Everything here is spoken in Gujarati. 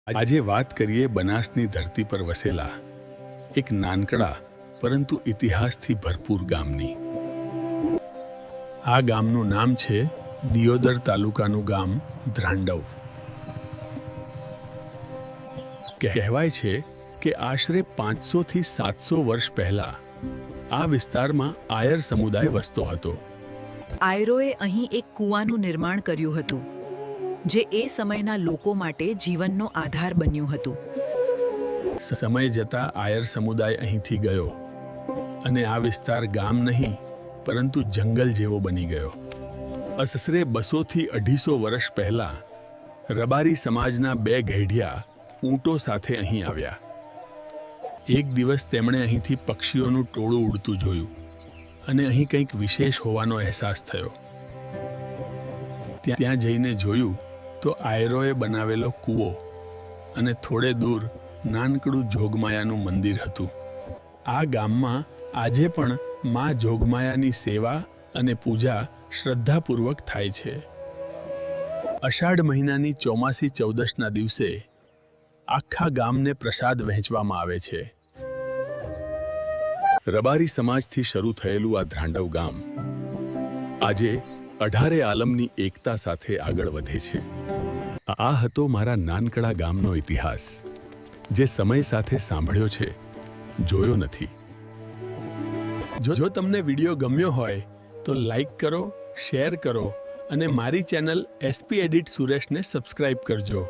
આજે વાત કરીએ બનાસની ધરતી પર વસેલા એક નાનકડા પરંતુ ઇતિહાસથી ભરપૂર ગામની। આ ગામનું નામ છે દિયોદર તાલુકાનું ગામ ધ્રાંડવ। કહેવાય છે કે આશરે 500 થી 700 વર્ષ પહેલા આ વિસ્તારમાં આયર સમુદાય વસતો હતો। આયરોએ અહીં એક કૂવાનું નિર્માણ કર્યું હતું, જે એ સમયના લોકો માટે જીવનનો આધાર બન્યું હતું। સમય જતાં આયર સમુદાય અહીંથી ગયો અને આ વિસ્તાર ગામ નહીં પરંતુ જંગલ જેવો બની ગયો। આશરે 200 થી 250 વર્ષ પહેલા રબારી સમાજના 2 ગઢિયા ઊંટો સાથે અહીં આવ્યા। એક દિવસ તેમણે અહીંથી પક્ષીઓનું ટોળું ઉડતું જોયું અને અહીં કંઈક વિશેષ હોવાનો અહેસાસ થયો। ત્યાં જઈને જોયું તો આયરોએ બનાવેલો કૂવો અને થોડે દૂર નાનકડું જોગમાયાનું મંદિર હતું। આ ગામમાં આજે પણ માં જોગમાયાની સેવા અને પૂજા શ્રદ્ધાપૂર્વક થાય છે। અષાઢ મહિનાની ચોમાસી ચૌદશના દિવસે આખા ગામને પ્રસાદ વહેંચવામાં આવે છે। રબારી સમાજથી શરૂ થયેલું આ ધ્રાંડવ ગામ આજે 18 આલમની એકતા સાથે આગળ વધે છે। આ હતો મારા નાનકડા ગામનો ઇતિહાસ, જે સમય સાથે સાંભળ્યો છે, જોયો નથી। જો તમને વિડીયો ગમ્યો હોય તો લાઈક કરો, શેર કરો અને મારી ચેનલ SP એડિટ સુરેશને સબસ્ક્રાઇબ કરજો।